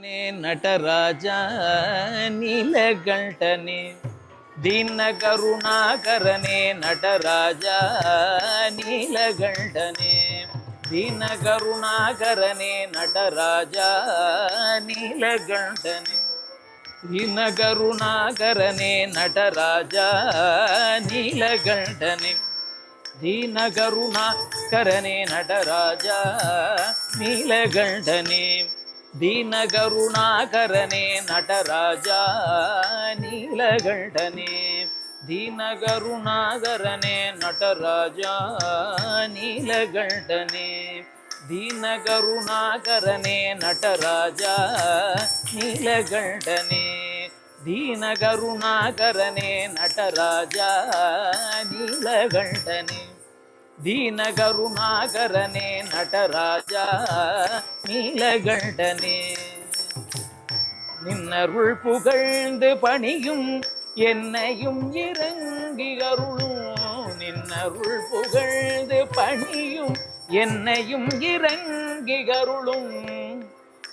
ನೀಲಗಂಟನೆ ನಟರಾಜ ನೀಲಗಂಟನೆ ದೀನ ಕರುಣಾಕರನೆ ನಟರಾಜ ನೀಲಗಂಟನೆ ದೀನ ಕರುಣಾಕರನೆ ನಟರಾಜ ನೀಲಗಂಟನೆ ದೀನ ಕರುಣಾಕರನೆ ನಟರಾಜ ನೀಲಗಂಟನೆ ದೀನ ಕರುಣಾಕರನೆ ನಟರಾಜ ನೀಲಗಂಟನೆ ದೀನ ಕರುಣಾಕರನೆ ನಟರಾಜ ನೀಲಗಂಟನೆ ದೀನ ಕರುಣಾಕರನೆ ನಟರಾಜ ನೀಲಗಂಟನೆ ದೀನ ಕರುಣಾಕರನೆ ನಟರಾಜ ನೀಲಗಂಟನೆ ದೀನ ಕರುಣಾಕರನೆ ನಟರಾಜ ನೀಲಗಂಟನೆ ದೀನ ಕರುಣಾಕರನೆ ನಟರಾಜ நீலகண்டனே நின்னருள் புகழ்ந்து பணியும் என்னையும் இறங்கி அருளும் நின்னருள் புகழ்ந்து பணியும் என்னையும் இறங்கி அருளும்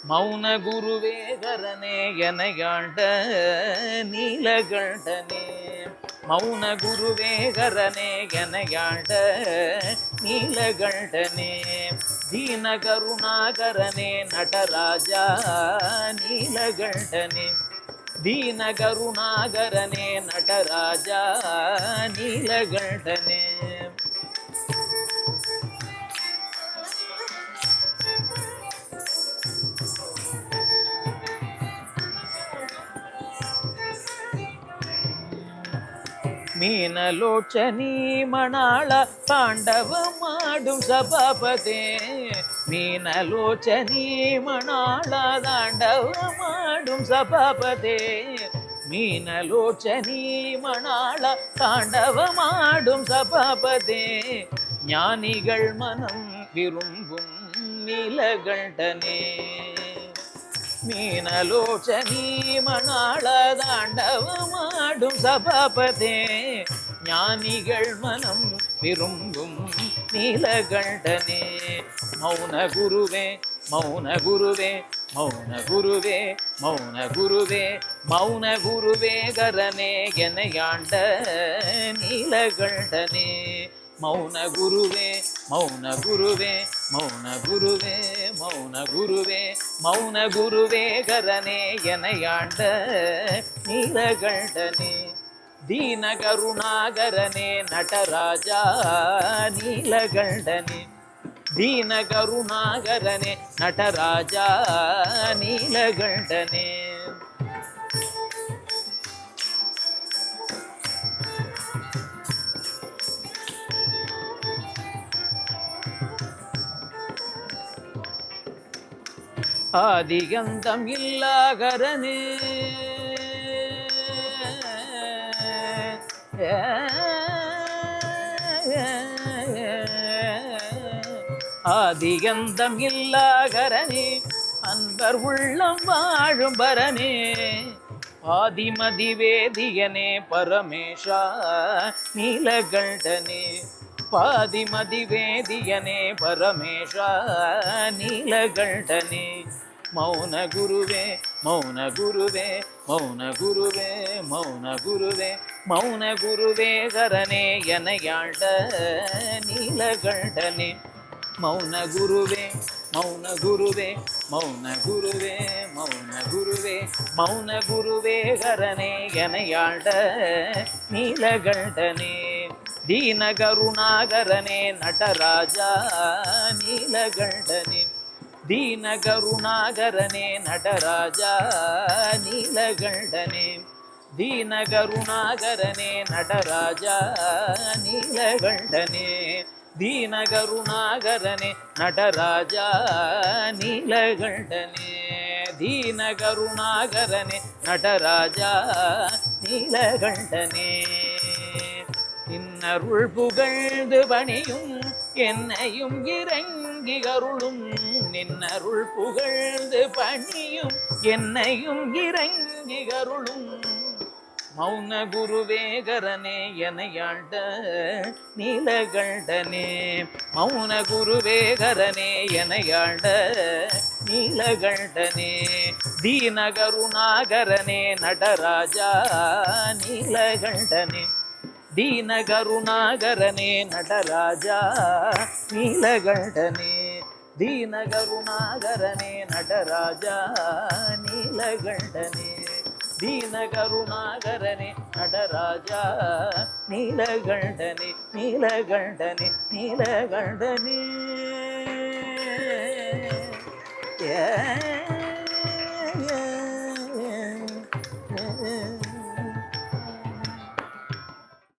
மௌன குருவேகரனே எனையாண்ட நீலகண்டனே மௌன குருவேகரனே எனையாண்ட நீலகண்டனே தீன கருணாகரனே நடராஜா நீலகண்டனே தீன கருணாகரனே நடராஜா நீலகண்டனே மீனலோச்சனி மணாள தாண்டவமாடும் சபாபதே மீனலோச்சனி மணாள தாண்டவமாடும் சபாபதே மீனலோச்சனி மணாள தாண்டவமாடும் சபாபதே ஞானிகள் மனம் விரும்பும் நீலகண்டனே மீனலோச்சனி மணாள தாண்டவமாடும் சபாபதே ஞானிகள் மனம் விரும்பும் நீலகண்டனே மௌன குருவே மௌன குருவே மௌன குருவே மௌன குருவே மௌன குருவே கரனே எனையாண்ட நீலகண்டனே மௌன குருவே மௌன குருவே மௌன குருவே மௌன குருவே மௌன குருவே கரனே எனையாண்ட நீலகண்டனே தீன கருணாகரனே நடராஜா நீலகண்டனே தீன கருணாகரனே நடராஜா நீலகண்டனே ஆதிகந்தம் இல்லாகரனே ஆதிகந்தம் இல்லாகரனே அன்பர் உள்ளம் வாழும் பரனே ஆதிமதி வேதியனே பரமேஷா நீலகண்டனே பாதிமதி வேதியனே பரமேஷா நீலகண்டனே மௌன குருவே மௌன குருவே மௌன குருவே மௌன குருவே மௌன குருவே கரனே எனையாண்ட நீலகண்டனே மௌன குருவே மௌன குருவே மௌன குருவே மௌன குருவே மௌன குருவே கரனே எனையாண்ட நீலகண்டனே தீன கருணாகரனே நடராஜா நீலகண்டனே தீன கருணாகரனே நடராஜா நீலகண்டனே தீன கருணாகரனே நடராஜா நீலகண்டனே தீன கருணாகரனே நடராஜா நீலகண்டனே தீன கருணாகரனே நடராஜா நீலகண்டனே இன்னருள் புகழ்ந்து பணியும் என்னையும் இறங்கி அருளும் நின்னருள் புகழ்ந்து பணியும் என்னையும் இறங்கி அருளும் மௌன குருவேகரனே எனையாண்ட நீலகண்டனே மௌன குருவேகரனே எனையாண்ட நீலகண்டனே தீனகருணாகரனே நடராஜா நீலகண்டனே தீனகருணாகரனே நடராஜா நீலகண்டனே தீனகருணாகரனே நடராஜா நீலகண்டனே தீனகருணாகரனே நடராஜா நீலகண்டனே நீலகண்டனே நீலகண்டனே